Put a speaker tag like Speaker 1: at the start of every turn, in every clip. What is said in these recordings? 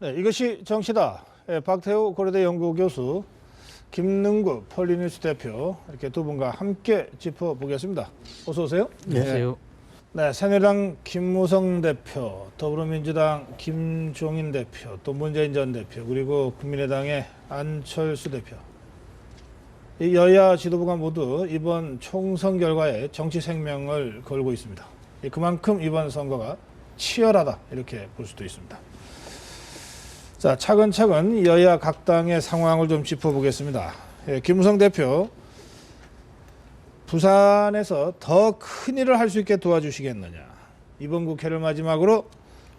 Speaker 1: 네, 이것이 정치다. 예, 박태우 고려대 연구교수, 김능구 폴리뉴스 대표 이렇게 두 분과 함께 짚어보겠습니다. 어서 오세요.
Speaker 2: 안녕하세요.
Speaker 1: 네, 새누리당 김무성 대표, 더불어민주당 김종인 대표, 또 문재인 전 대표, 그리고 국민의당의 안철수 대표. 이 여야 지도부가 모두 이번 총선 결과에 정치 생명을 걸고 있습니다. 그만큼 이번 선거가 치열하다 이렇게 볼 수도 있습니다. 자, 차근차근 여야 각 당의 상황을 좀 짚어보겠습니다. 예, 김무성 대표, 부산에서 더 큰 일을 할 수 있게 도와주시겠느냐. 이번 국회를 마지막으로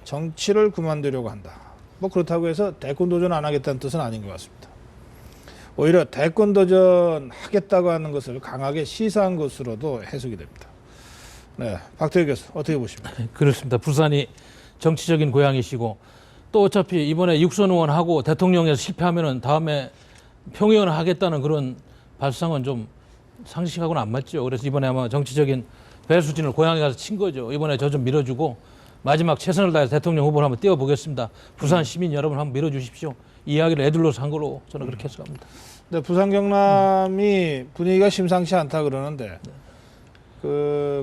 Speaker 1: 정치를 그만두려고 한다. 뭐 그렇다고 해서 대권 도전 안 하겠다는 뜻은 아닌 것 같습니다. 오히려 대권 도전 하겠다고 하는 것을 강하게 시사한 것으로도 해석이 됩니다. 네, 박태우 교수 어떻게 보십니까?
Speaker 2: 그렇습니다. 부산이 정치적인 고향이시고 또 어차피 이번에 육선 의원하고 대통령에서 실패하면은 다음에 평의원 하겠다는 그런 발상은 좀 상식하고는 안 맞죠. 그래서 이번에 아마 정치적인 배수진을 고향에 가서 친 거죠. 이번에 저 좀 밀어주고 마지막 최선을 다해서 대통령 후보를 한번 띄워보겠습니다. 부산 시민 여러분 한번 밀어주십시오. 이 이야기를 애들로서 한 걸로 저는 그렇게 해석합니다.
Speaker 1: 네, 부산 경남이 분위기가 심상치 않다 그러는데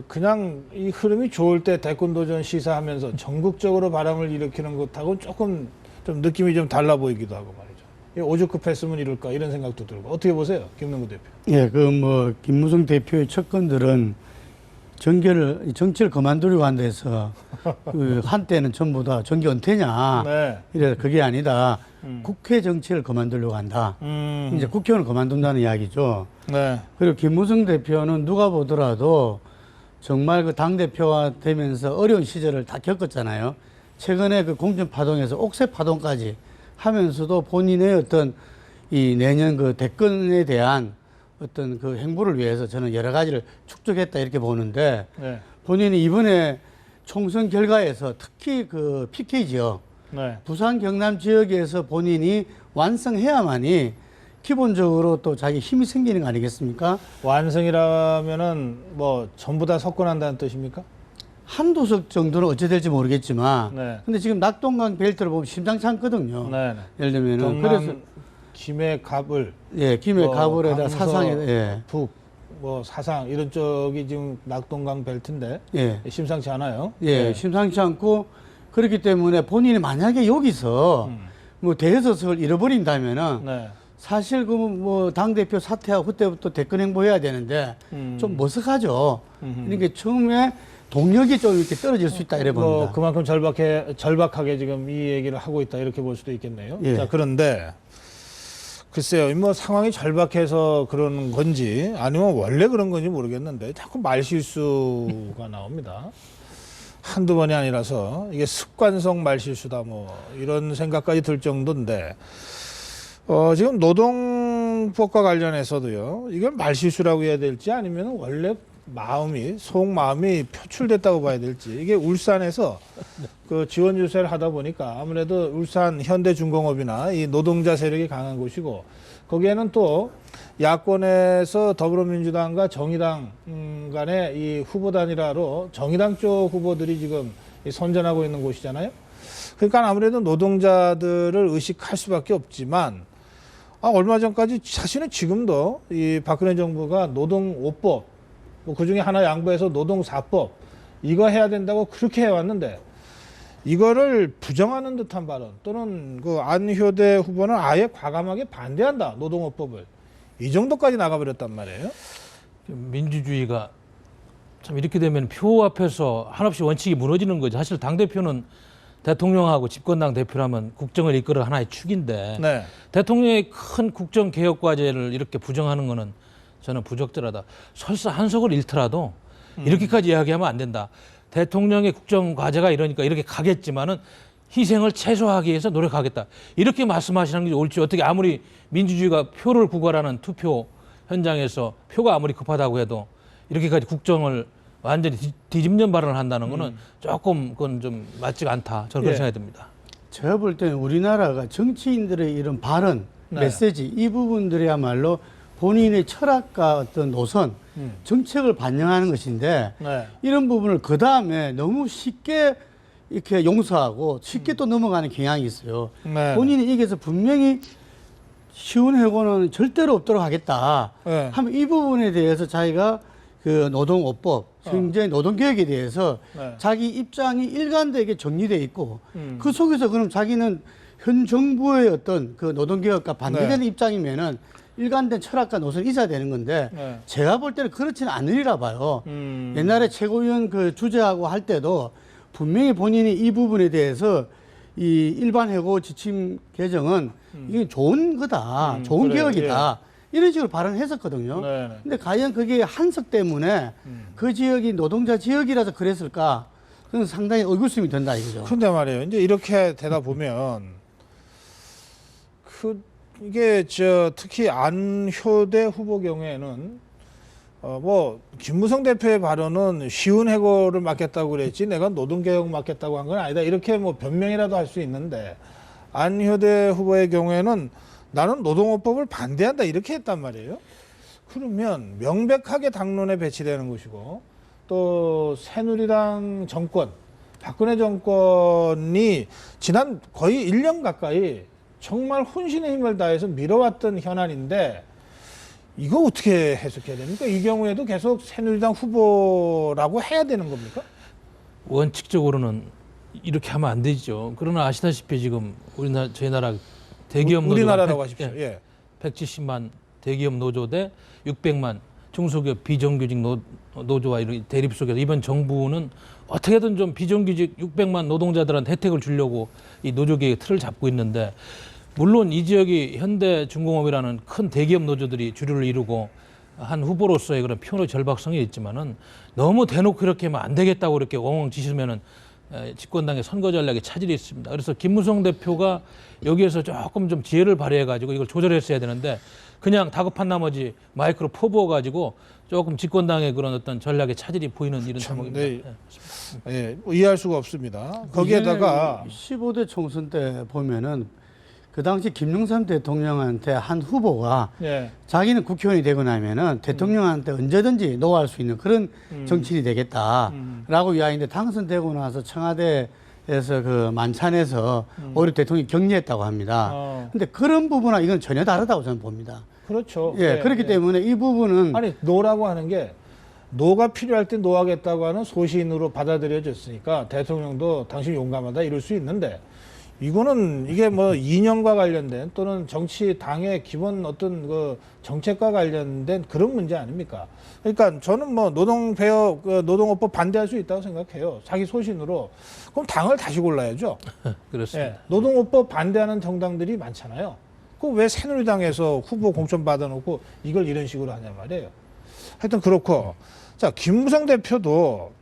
Speaker 1: 그냥 이 흐름이 좋을 때 대권 도전 시사하면서 전국적으로 바람을 일으키는 것하고는 조금 좀 느낌이 좀 달라 보이기도 하고 말이죠. 오죽급했으면 이럴까 이런 생각도 들고 어떻게 보세요, 김능구 대표?
Speaker 3: 예, 김무성 대표의 척건들은 정치를 그만두려고 한다 해서 한때는 전부 다 정기 은퇴냐.
Speaker 1: 네.
Speaker 3: 이래 그게 아니다. 국회 정치를 그만두려고 한다. 이제 국회의원을 그만둔다는 이야기죠.
Speaker 1: 네.
Speaker 3: 그리고 김무성 대표는 누가 보더라도 정말 그 당대표가 되면서 어려운 시절을 다 겪었잖아요. 최근에 그 공천파동에서 옥새파동까지 하면서도 본인의 어떤 이 내년 그 대권에 대한 어떤 그 행보를 위해서 저는 여러 가지를 축적했다 이렇게 보는데
Speaker 1: 네.
Speaker 3: 본인이 이번에 총선 결과에서 특히 그 PK 지역,
Speaker 1: 네.
Speaker 3: 부산 경남 지역에서 본인이 완성해야만이 기본적으로 또 자기 힘이 생기는 거 아니겠습니까?
Speaker 1: 완성이라면은 뭐 전부 다 석권한다는 뜻입니까?
Speaker 3: 한두 석 정도는 어찌 될지 모르겠지만,
Speaker 1: 네.
Speaker 3: 근데 지금 낙동강 벨트를 보면 심상치 않거든요.
Speaker 1: 네.
Speaker 3: 예를 들면은
Speaker 1: 경남
Speaker 3: 그래서
Speaker 1: 김해 갑을
Speaker 3: 예, 김해
Speaker 1: 뭐
Speaker 3: 가불에다
Speaker 1: 강서,
Speaker 3: 사상에 예.
Speaker 1: 북, 뭐 사상 이런 쪽이 지금 낙동강 벨트인데
Speaker 3: 예.
Speaker 1: 심상치 않아요.
Speaker 3: 예,
Speaker 1: 네.
Speaker 3: 심상치 않고 그렇기 때문에 본인이 만약에 여기서 뭐 대여섯을 잃어버린다면은
Speaker 1: 네.
Speaker 3: 사실 그 뭐 당대표 사퇴하고 그때부터 대권 행보해야 되는데 좀 머쓱하죠. 그러니까 처음에 동력이 좀 이렇게 떨어질 수 있다 이래 봅니다.
Speaker 1: 뭐 그만큼 절박하게 지금 이 얘기를 하고 있다 이렇게 볼 수도 있겠네요.
Speaker 3: 예.
Speaker 1: 자, 그런데 글쎄요, 뭐 상황이 절박해서 그런 건지 아니면 원래 그런 건지 모르겠는데 자꾸 말실수가 나옵니다. 한두 번이 아니라서 이게 습관성 말실수다 뭐 이런 생각까지 들 정도인데 지금 노동법과 관련해서도요, 이걸 말실수라고 해야 될지 아니면 원래 속마음이 표출됐다고 봐야 될지, 이게 울산에서 그 지원 유세를 하다 보니까 아무래도 울산 현대중공업이나 이 노동자 세력이 강한 곳이고, 거기에는 또 야권에서 더불어민주당과 정의당 간의 이 후보 단일화로 정의당 쪽 후보들이 지금 선전하고 있는 곳이잖아요. 그러니까 아무래도 노동자들을 의식할 수밖에 없지만, 얼마 전까지 사실은 지금도 이 박근혜 정부가 노동 5법, 뭐 그 중에 하나 양보해서 노동 4법, 이거 해야 된다고 그렇게 해왔는데, 이거를 부정하는 듯한 발언, 또는 그 안효대 후보는 아예 과감하게 반대한다, 노동 5법을. 이 정도까지 나가버렸단 말이에요.
Speaker 2: 민주주의가 참 이렇게 되면 표 앞에서 한없이 원칙이 무너지는 거죠. 사실 당대표는 대통령하고 집권당 대표라면 국정을 이끌어 하나의 축인데
Speaker 1: 네.
Speaker 2: 대통령의 큰 국정 개혁 과제를 이렇게 부정하는 거는 저는 부적절하다. 설사 한석을 잃더라도 이렇게까지 이야기하면 안 된다. 대통령의 국정 과제가 이러니까 이렇게 가겠지만은 희생을 최소화하기 위해서 노력하겠다. 이렇게 말씀하시는 게 옳지. 어떻게 아무리 민주주의가 표를 구걸하는 투표 현장에서 표가 아무리 급하다고 해도 이렇게까지 국정을 완전히 뒤집는 발언을 한다는 거는 조금 그건 좀 맞지가 않다. 저는 그렇게 생각이 듭니다.
Speaker 3: 제가 볼 때는 우리나라가 정치인들의 이런 발언,
Speaker 1: 네.
Speaker 3: 메시지 이 부분들이야말로 본인의 철학과 어떤 노선, 정책을 반영하는 것인데
Speaker 1: 네.
Speaker 3: 이런 부분을 그 다음에 너무 쉽게 이렇게 용서하고 쉽게 또 넘어가는 경향이 있어요.
Speaker 1: 네.
Speaker 3: 본인이 이겨서 분명히 쉬운 해고는 절대로 없도록 하겠다
Speaker 1: 네.
Speaker 3: 하면 이 부분에 대해서 자기가 그 노동업법, 현재 노동개혁에 대해서
Speaker 1: 네.
Speaker 3: 자기 입장이 일관되게 정리돼 있고 그
Speaker 1: 음.
Speaker 3: 속에서 그럼 자기는 현 정부의 어떤 그 노동개혁과 반대되는
Speaker 1: 네.
Speaker 3: 입장이면은 일관된 철학과 노선이 있어야 되는 건데
Speaker 1: 네.
Speaker 3: 제가 볼 때는 그렇지는 않으리라 봐요.
Speaker 1: 음.
Speaker 3: 옛날에 최고위원 그 주재하고 할 때도 분명히 본인이 이 부분에 대해서 이 일반 해고 지침 개정은 이게 좋은 거다, 좋은
Speaker 1: 그래요.
Speaker 3: 개혁이다 이런 식으로 발언했었거든요.
Speaker 1: 네, 네.
Speaker 3: 근데 과연 그게 한석 때문에 그 지역이 노동자 지역이라서 그랬을까? 그건 상당히 의구심이 든다 이거죠.
Speaker 1: 근데 말이에요. 이제 이렇게 되다 보면 이게 특히 안효대 후보 경우에는 뭐 김무성 대표의 발언은 쉬운 해고를 맡겠다고 그랬지 내가 노동개혁 맡겠다고 한 건 아니다. 이렇게 뭐 변명이라도 할 수 있는데 안효대 후보의 경우에는 나는 노동업법을 반대한다 이렇게 했단 말이에요. 그러면 명백하게 당론에 배치되는 것이고 또 새누리당 정권, 박근혜 정권이 지난 거의 1년 가까이 정말 혼신의 힘을 다해서 밀어왔던 현안인데 이거 어떻게 해석해야 됩니까? 이 경우에도 계속 새누리당 후보라고 해야 되는 겁니까?
Speaker 2: 원칙적으로는 이렇게 하면 안 되죠. 그러나 아시다시피 지금 저희 나라 대기업 노조가
Speaker 1: 우리나라라고 하십시오. 예.
Speaker 2: 170만 대기업 노조 대 600만 중소기업 비정규직 노조와 이런 대립 속에서 이번 정부는 어떻게든 좀 비정규직 600만 노동자들한테 혜택을 주려고 이 노조계의 틀을 잡고 있는데 물론 이 지역이 현대중공업이라는 큰 대기업 노조들이 주류를 이루고 한 후보로서의 그런 표현의 절박성이 있지만은 너무 대놓고 이렇게 하면 안 되겠다고 이렇게 엉엉 지시면은 집권당의 선거 전략에 차질이 있습니다. 그래서 김무성 대표가 여기에서 조금 좀 지혜를 발휘해가지고 이걸 조절했어야 되는데 그냥 다급한 나머지 마이크로 퍼부어가지고 조금 집권당의 그런 어떤 전략에 차질이 보이는 이런 상황입니다.
Speaker 1: 네. 예, 뭐 이해할 수가 없습니다. 거기에다가
Speaker 3: 15대 총선 때 보면은 그 당시 김영삼 대통령한테 한 후보가
Speaker 1: 예.
Speaker 3: 자기는 국회의원이 되고 나면은 대통령한테 언제든지 노할 수 있는 그런 정치인이 되겠다라고 이야기했는데 당선되고 나서 청와대에서 그 만찬에서 오히려 대통령이 격려했다고 합니다. 근데 그런 부분은 이건 전혀 다르다고 저는 봅니다.
Speaker 1: 그렇죠.
Speaker 3: 예, 그렇기 때문에 이 부분은
Speaker 1: 아니 노라고 하는 게 노가 필요할 때 노하겠다고 하는 소신으로 받아들여졌으니까 대통령도 당신 용감하다 이럴 수 있는데 이거는 이게 뭐 이념과 관련된 또는 정치 당의 기본 어떤 그 정책과 관련된 그런 문제 아닙니까? 그러니까 저는 뭐 노동개혁, 노동업법 반대할 수 있다고 생각해요. 자기 소신으로. 그럼 당을 다시 골라야죠.
Speaker 2: 그렇습니다.
Speaker 1: 예, 노동업법 반대하는 정당들이 많잖아요. 그 왜 새누리당에서 후보 공천 받아놓고 이걸 이런 식으로 하냐 말이에요. 하여튼 그렇고 자 김무성 대표도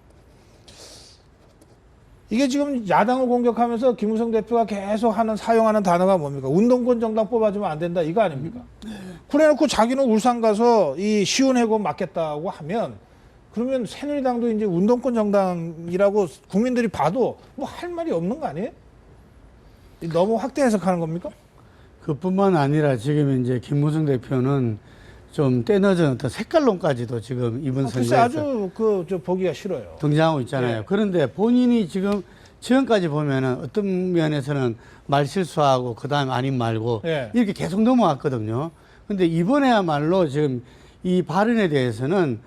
Speaker 1: 이게 지금 야당을 공격하면서 김무성 대표가 계속 사용하는 단어가 뭡니까? 운동권 정당 뽑아주면 안 된다 이거 아닙니까? 그래놓고 자기는 울산 가서 이 쉬운 해고 맡겠다고 하면 그러면 새누리당도 이제 운동권 정당이라고 국민들이 봐도 뭐 할 말이 없는 거 아니에요? 너무 확대 해석하는 겁니까?
Speaker 3: 그뿐만 아니라 지금 이제 김무성 대표는 좀 때늦은 어떤 색깔론까지도 지금 이번
Speaker 1: 글쎄
Speaker 3: 선거에서
Speaker 1: 아주 저 보기가 싫어요.
Speaker 3: 등장하고 있잖아요.
Speaker 1: 네.
Speaker 3: 그런데 본인이 지금까지 보면은 어떤 면에서는 말 실수하고 그다음에 아닌 말고
Speaker 1: 네.
Speaker 3: 이렇게 계속 넘어왔거든요. 근데 이번에야말로 지금 이 발언에 대해서는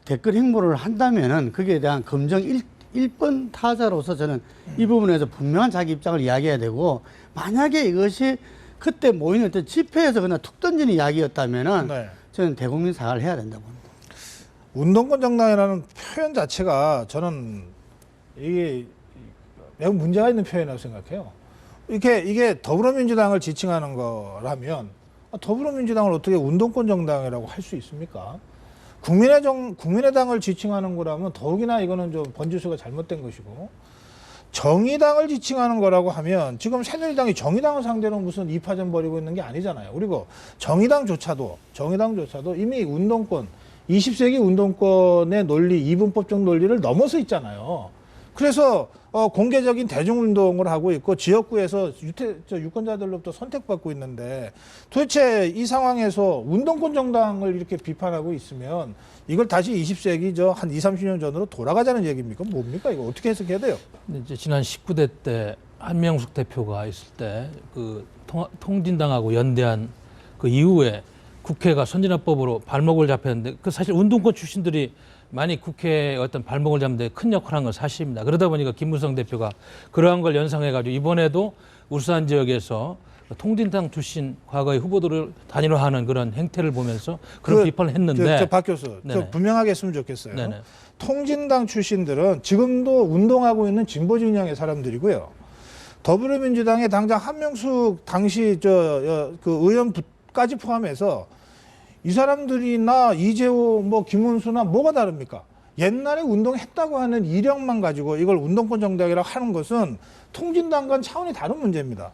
Speaker 3: 댓글 행보를 한다면은 거기에 대한 검증 1번 타자로서 저는 이 부분에서 분명한 자기 입장을 이야기해야 되고 만약에 이것이 그때 모이는 어떤 집회에서 그냥 툭 던지는 이야기였다면은
Speaker 1: 네.
Speaker 3: 저는 대국민 사과를 해야 된다고 봅니다.
Speaker 1: 운동권 정당이라는 표현 자체가 저는 이게 매우 문제가 있는 표현이라고 생각해요. 이게 더불어민주당을 지칭하는 거라면 더불어민주당을 어떻게 운동권 정당이라고 할 수 있습니까? 국민의당을 지칭하는 거라면 더욱이나 이거는 좀 번지수가 잘못된 것이고 정의당을 지칭하는 거라고 하면 지금 새누리당이 정의당을 상대로 무슨 이파전 벌이고 있는 게 아니잖아요. 그리고 정의당조차도 이미 운동권 20세기 운동권의 논리, 이분법적 논리를 넘어서 있잖아요. 그래서 공개적인 대중운동을 하고 있고 지역구에서 유권자들로부터 선택받고 있는데 도대체 이 상황에서 운동권 정당을 이렇게 비판하고 있으면 이걸 다시 20세기 한 20, 30년 전으로 돌아가자는 얘기입니까? 뭡니까? 이거 어떻게 해석해야 돼요?
Speaker 2: 이제 지난 19대 때 한명숙 대표가 있을 때 그 통진당하고 연대한 그 이후에 국회가 선진화법으로 발목을 잡혔는데 그 사실 운동권 출신들이 많이 국회의 어떤 발목을 잡는 데 큰 역할을 한 건 사실입니다. 그러다 보니까 김무성 대표가 그러한 걸 연상해가지고 이번에도 울산 지역에서 통진당 출신 과거의 후보들을 단일화하는 그런 행태를 보면서 그런 비판을 했는데
Speaker 1: 박 교수, 저 분명하게 했으면 좋겠어요.
Speaker 2: 네네.
Speaker 1: 통진당 출신들은 지금도 운동하고 있는 진보 진영의 사람들이고요. 더불어민주당의 당장 한명숙 당시 그 의원까지 포함해서 이 사람들이나 이재호, 김문수나 뭐가 다릅니까? 옛날에 운동했다고 하는 이력만 가지고 이걸 운동권 정당이라고 하는 것은 통진당과는 차원이 다른 문제입니다.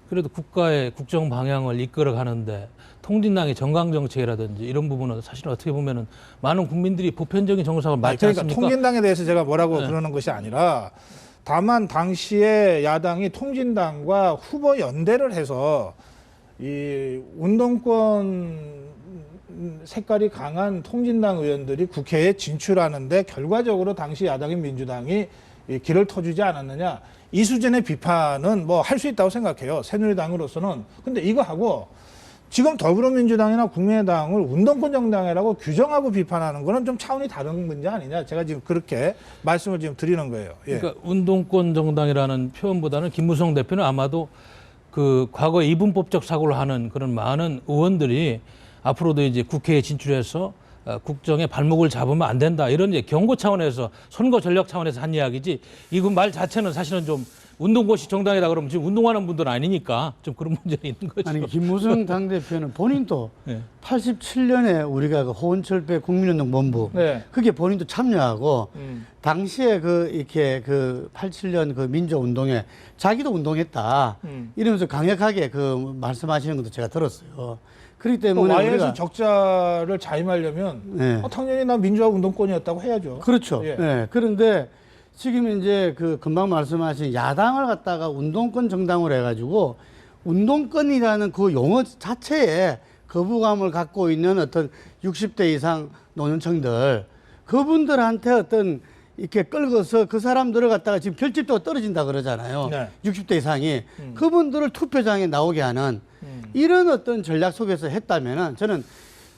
Speaker 2: 그래도 국가의 국정 방향을 이끌어 가는데 통진당의 정강 정책이라든지 이런 부분은 사실 어떻게 보면은 많은 국민들이 보편적인 정서가 맞지
Speaker 1: 그러니까
Speaker 2: 않습니까?
Speaker 1: 통진당에 대해서 제가 뭐라고 그러는 것이 아니라 다만 당시에 야당이 통진당과 후보 연대를 해서 이 운동권 색깔이 강한 통진당 의원들이 국회에 진출하는데 결과적으로 당시 야당인 민주당이 이 길을 터주지 않았느냐. 이 수준의 비판은 할 수 있다고 생각해요. 새누리당으로서는. 근데 이거 하고 지금 더불어민주당이나 국민의당을 운동권 정당이라고 규정하고 비판하는 거는 좀 차원이 다른 문제 아니냐. 제가 지금 그렇게 말씀을 지금 드리는 거예요. 예.
Speaker 2: 그러니까 운동권 정당이라는 표현보다는 김무성 대표는 아마도 그 과거 이분법적 사고를 하는 그런 많은 의원들이 앞으로도 이제 국회에 진출해서 국정에 발목을 잡으면 안 된다. 이런 이제 경고 차원에서 선거 전략 차원에서 한 이야기지. 이거 말 자체는 사실은 좀 운동권식 정당이다 그러면 지금 운동하는 분들은 아니니까 좀 그런 문제가 있는 거죠.
Speaker 3: 아니 김무성 당대표는 본인도
Speaker 2: 네.
Speaker 3: 87년에 우리가 그 호원철배 국민운동본부
Speaker 1: 네.
Speaker 3: 그게 본인도 참여하고 당시에 이렇게 87년 그 민주운동에 자기도 운동했다 이러면서 강력하게 말씀하시는 것도 제가 들었어요. 그렇기 때문에
Speaker 1: 와이에서 적자를 자임하려면
Speaker 3: 네.
Speaker 1: 당연히 난 민주화 운동권이었다고 해야죠.
Speaker 3: 그렇죠.
Speaker 1: 예.
Speaker 3: 네. 그런데 지금 이제 금방 말씀하신 야당을 갖다가 운동권 정당으로 해가지고 운동권이라는 그 용어 자체에 거부감을 갖고 있는 어떤 60대 이상 노년층들 그분들한테 어떤 이렇게 끌고서 그 사람들을 갖다가 지금 결집도가 떨어진다 그러잖아요.
Speaker 1: 네.
Speaker 3: 60대 이상이 그분들을 투표장에 나오게 하는 이런 어떤 전략 속에서 했다면은 저는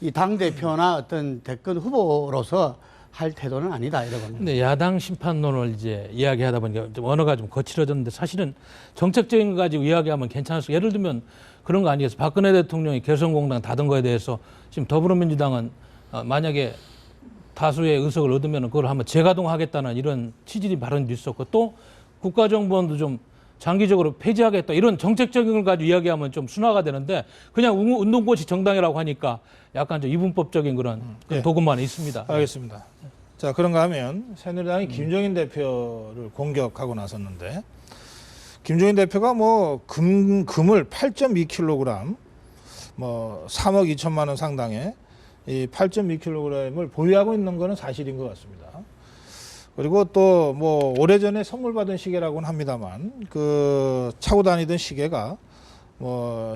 Speaker 3: 이 당대표나 어떤 대권 후보로서 할 태도는 아니다 이런 겁니다.
Speaker 2: 근데 야당 심판론을 이제 이야기하다 보니까 좀 언어가 좀 거칠어졌는데 사실은 정책적인 거 가지고 이야기하면 괜찮았어요. 예를 들면 그런 거 아니겠어요. 박근혜 대통령이 개성공단 닫은 거에 대해서 지금 더불어민주당은 만약에 다수의 의석을 얻으면 그걸 한번 재가동하겠다는 이런 취지의 발언도 있었고 또 국가정보원도 좀 장기적으로 폐지하겠다 이런 정책적인 걸 가지고 이야기하면 좀 순화가 되는데 그냥 운동권식 정당이라고 하니까 약간 좀 이분법적인 그런
Speaker 1: 예.
Speaker 2: 도구만 있습니다.
Speaker 1: 알겠습니다. 자, 그런가 하면 새누리당이 김종인 대표를 공격하고 나섰는데 김종인 대표가 금을 8.2kg 3억 2천만 원 상당의 이 8.2kg을 보유하고 있는 거는 사실인 것 같습니다. 그리고 또 오래전에 선물 받은 시계라고는 합니다만 차고 다니던 시계가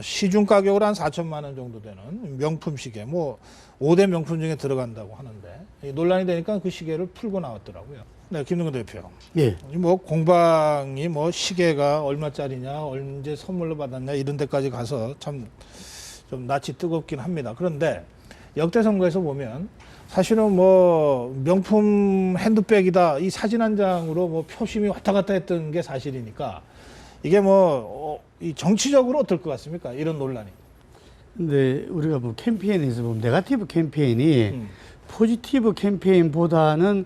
Speaker 1: 시중 가격으로 한 4천만 원 정도 되는 명품 시계 5대 명품 중에 들어간다고 하는데 논란이 되니까 그 시계를 풀고 나왔더라고요. 네, 김동근 대표.
Speaker 3: 예.
Speaker 1: 공방이 시계가 얼마짜리냐, 언제 선물로 받았냐 이런 데까지 가서 참 좀 낯이 뜨겁긴 합니다. 그런데 역대 선거에서 보면 사실은 명품 핸드백이다 이 사진 한 장으로 표심이 왔다 갔다 했던 게 사실이니까 이게 이 정치적으로 어떨 것 같습니까? 이런 논란이.
Speaker 3: 근데 우리가 캠페인에서 보면 네거티브 캠페인이 포지티브 캠페인보다는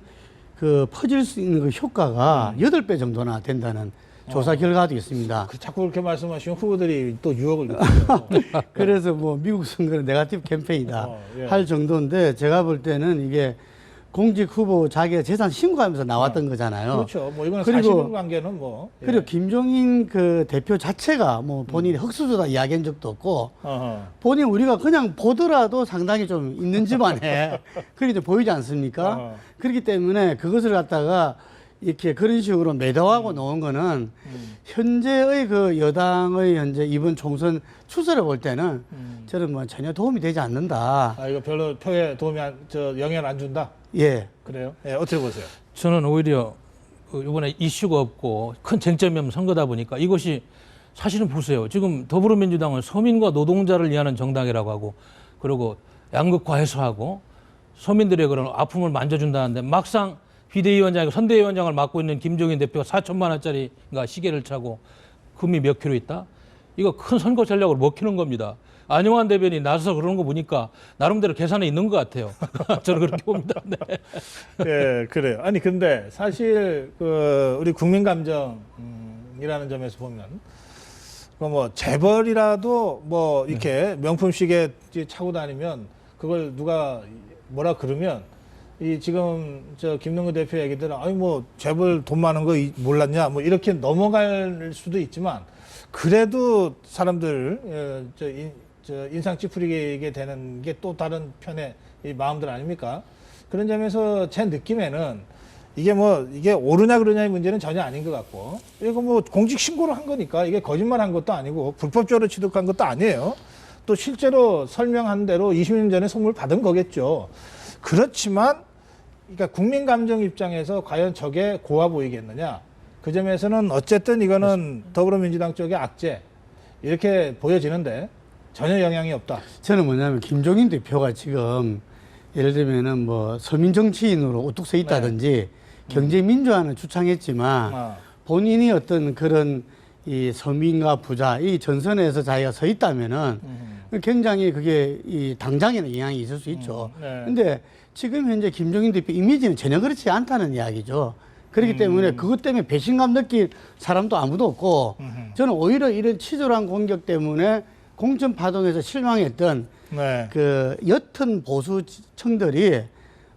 Speaker 3: 퍼질 수 있는 효과가 8배 정도나 된다는 조사 결과도 있습니다.
Speaker 1: 자꾸 그렇게 말씀하시면 후보들이 또 유혹을 느끼죠.
Speaker 3: 그래서 미국 선거는 네거티브 캠페인이다
Speaker 1: 예.
Speaker 3: 할 정도인데 제가 볼 때는 이게 공직 후보 자기가 재산 신고하면서 나왔던 거잖아요.
Speaker 1: 그렇죠. 이거는
Speaker 3: 그리고-
Speaker 1: 사실관계는 예.
Speaker 3: 그리고 김종인 대표 자체가 본인이 흑수저다 이야기한 적도 없고
Speaker 1: 어허.
Speaker 3: 본인 우리가 그냥 보더라도 상당히 좀 있는 집안에 그렇게 보이지 않습니까?
Speaker 1: 어허.
Speaker 3: 그렇기 때문에 그것을 갖다가 이렇게 그런 식으로 매도하고 놓은 거는 현재의 그 여당의 현재 이번 총선 추세를 볼 때는 저는 뭐 전혀 도움이 되지 않는다.
Speaker 1: 아, 이거 별로 표에 도움이 영향을 안 준다.
Speaker 3: 예.
Speaker 1: 그래요? 예, 어떻게 보세요?
Speaker 2: 저는 오히려 이번에 이슈가 없고 큰 쟁점이 없는 선거다 보니까 이것이 사실은 보세요. 지금 더불어민주당은 서민과 노동자를 위하는 정당이라고 하고 그리고 양극화 해소하고 서민들의 그런 아픔을 만져준다는데 막상 비대위원장이고 선대위원장을 맡고 있는 김종인 대표가 4천만 원짜리가 시계를 차고 금이 몇 킬로 있다? 이거 큰 선거 전략으로 먹히는 겁니다. 안영환 대변인 나서서 그러는 거 보니까 나름대로 계산이 있는 것 같아요. 저는 그렇게 봅니다. 네.
Speaker 1: 예, 그래요. 아니 근데 사실 그 우리 국민 감정이라는 점에서 보면 뭐 재벌이라도 뭐 이렇게 명품 시계 차고 다니면 그걸 누가 뭐라 그러면 이 지금 저 김능구 대표 얘기들은 아니 뭐 재벌 돈 많은 거 몰랐냐 뭐 이렇게 넘어갈 수도 있지만 그래도 사람들 저 인상 찌푸리게 되는 게 또 다른 편의 이 마음들 아닙니까? 그런 점에서 제 느낌에는 이게 옳으냐 그러냐의 문제는 전혀 아닌 것 같고 이거 뭐 공직 신고를 한 거니까 이게 거짓말한 것도 아니고 불법적으로 취득한 것도 아니에요. 또 실제로 설명한 대로 20년 전에 선물 받은 거겠죠. 그렇지만 그러니까 국민 감정 입장에서 과연 저게 고와 보이겠느냐? 그 점에서는 어쨌든 이거는 더불어민주당 쪽의 악재 이렇게 보여지는데 전혀 영향이 없다.
Speaker 3: 저는 뭐냐면 김종인 대표가 지금 예를 들면은 뭐 서민 정치인으로 우뚝 서 있다든지 경제 민주화는 주창했지만 본인이 어떤 그런 이 서민과 부자 이 전선에서 자기가 서 있다면은 굉장히 그게 이 당장에는 영향이 있을 수 있죠. 근데 지금 현재 김종인 대표 이미지는 전혀 그렇지 않다는 이야기죠. 그렇기 때문에 그것 때문에 배신감 느낄 사람도 아무도 없고 저는 오히려 이런 치졸한 공격 때문에 공천 파동에서 실망했던 그 옅은 보수층들이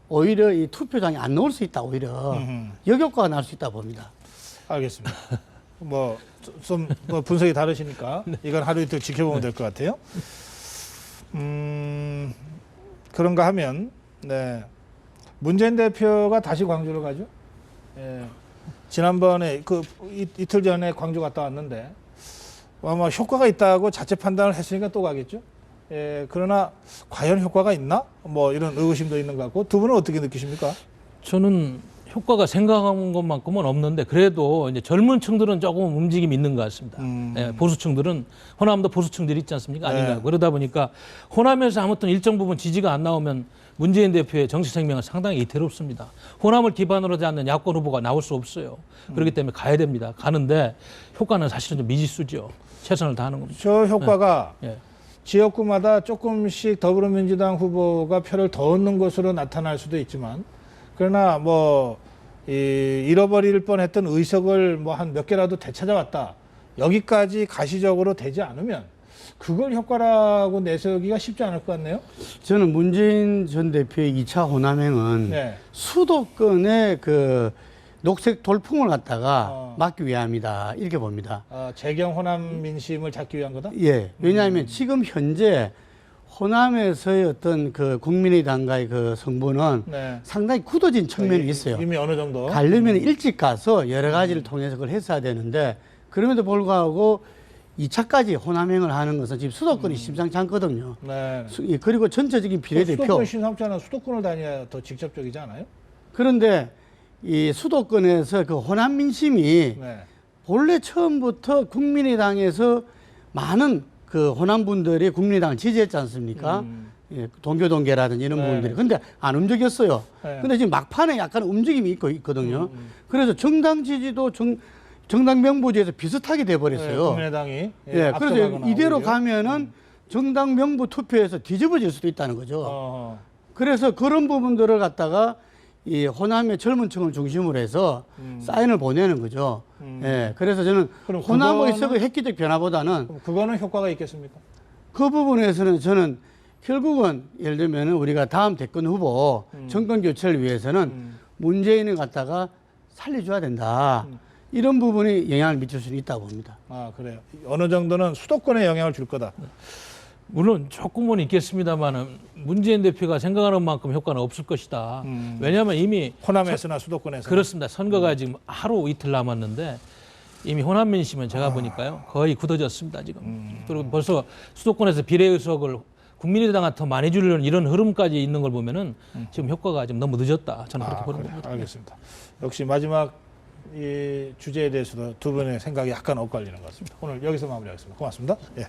Speaker 3: 오히려 이 투표장에 안 나올 수 있다. 오히려 역효과가 날 수 있다 봅니다.
Speaker 1: 알겠습니다. 뭐 좀 분석이 다르시니까 이건 하루 이틀 지켜보면 될 것 같아요. 그런가 하면 네. 문재인 대표가 다시 광주를 가죠. 예. 지난번에 이틀 전에 광주 갔다 왔는데 아마 효과가 있다고 자체 판단을 했으니까 또 가겠죠. 예. 그러나 과연 효과가 있나? 뭐 이런 의구심도 있는 것 같고 두 분은 어떻게 느끼십니까?
Speaker 2: 저는 효과가 생각한 것만큼은 없는데 그래도 이제 젊은 층들은 조금 움직임이 있는 것 같습니다. 예, 보수층들은 호남도 보수층들이 있지 않습니까? 아닌가요?
Speaker 1: 네.
Speaker 2: 그러다 보니까 호남에서 아무튼 일정 부분 지지가 안 나오면 문재인 대표의 정치 생명은 상당히 이태롭습니다. 호남을 기반으로 하지 않는 야권 후보가 나올 수 없어요. 그렇기 때문에 가야 됩니다. 가는데 효과는 사실은 좀 미지수죠. 최선을 다하는 겁니다.
Speaker 1: 저 효과가
Speaker 2: 예.
Speaker 1: 지역구마다 조금씩 더불어민주당 후보가 표를 더 얻는 것으로 나타날 수도 있지만 그러나 뭐 잃어버릴 뻔했던 의석을 뭐 한 몇 개라도 되찾아왔다. 여기까지 가시적으로 되지 않으면 그걸 효과라고 내세우기가 쉽지 않을 것 같네요.
Speaker 3: 저는 문재인 전 대표의 2차 호남행은
Speaker 1: 네.
Speaker 3: 수도권의 그 녹색 돌풍을 갖다가 막기 위함이다. 이렇게 봅니다.
Speaker 1: 재경 호남 민심을 잡기 위한 거다?
Speaker 3: 예. 왜냐하면 지금 현재 호남에서의 어떤 그 국민의당과의 그 성분은
Speaker 1: 네.
Speaker 3: 상당히 굳어진 측면이 있어요.
Speaker 1: 이미 어느 정도.
Speaker 3: 가려면 일찍 가서 여러 가지를 통해서 그걸 했어야 되는데 그럼에도 불구하고 2차까지 호남행을 하는 것은 지금 수도권이 심상치 않거든요.
Speaker 1: 네.
Speaker 3: 그리고 전체적인 비례대표.
Speaker 1: 수도권 심상찮아 수도권을 다녀야 더 직접적이지 않아요?
Speaker 3: 그런데 이 수도권에서 그 호남 민심이
Speaker 1: 네.
Speaker 3: 본래 처음부터 국민의당에서 많은 그 호남 분들이 국민의당을 지지했지 않습니까? 예, 동교동계라든지 이런
Speaker 1: 네.
Speaker 3: 부분들이. 근데 안 움직였어요.
Speaker 1: 네.
Speaker 3: 근데 지금 막판에 약간 움직임이 있거든요. 그래서 정당 지지도 정당 명부지에서 비슷하게 돼버렸어요.
Speaker 1: 네, 국민의당이
Speaker 3: 예, 그래서
Speaker 1: 앞서가거나
Speaker 3: 이대로
Speaker 1: 오히려.
Speaker 3: 가면은 정당 명부 투표에서 뒤집어질 수도 있다는 거죠.
Speaker 1: 어허.
Speaker 3: 그래서 그런 부분들을 갖다가 이 호남의 젊은 층을 중심으로 해서 사인을 보내는 거죠. 예, 그래서 저는
Speaker 1: 그럼
Speaker 3: 호남
Speaker 1: 그거는-
Speaker 3: 의석의 획기적 변화보다는
Speaker 1: 그럼 그거는 효과가 있겠습니까?
Speaker 3: 그 부분에서는 저는 결국은 예를 들면 우리가 다음 대권 후보 정권 교체를 위해서는 문재인을 갖다가 살려줘야 된다. 이런 부분이 영향을 미칠 수는 있다고 봅니다.
Speaker 1: 아, 그래요. 어느 정도는 수도권에 영향을 줄 거다.
Speaker 2: 물론 조금은 있겠습니다만은 문재인 대표가 생각하는 만큼 효과는 없을 것이다. 왜냐하면 이미
Speaker 1: 호남에서나 수도권에서
Speaker 2: 그렇습니다. 선거가 지금 하루 이틀 남았는데 이미 호남 민심은 제가 보니까요 거의 굳어졌습니다 지금. 그리고 벌써 수도권에서 비례의석을 국민의당한테 더 많이 주려는 이런 흐름까지 있는 걸 보면은 지금 효과가 좀 너무 늦었다. 저는 그렇게 보는
Speaker 1: 그래요.
Speaker 2: 겁니다.
Speaker 1: 알겠습니다. 역시 마지막 이 주제에 대해서도 두 분의 생각이 약간 엇갈리는 것 같습니다. 오늘 여기서 마무리하겠습니다. 고맙습니다. 예.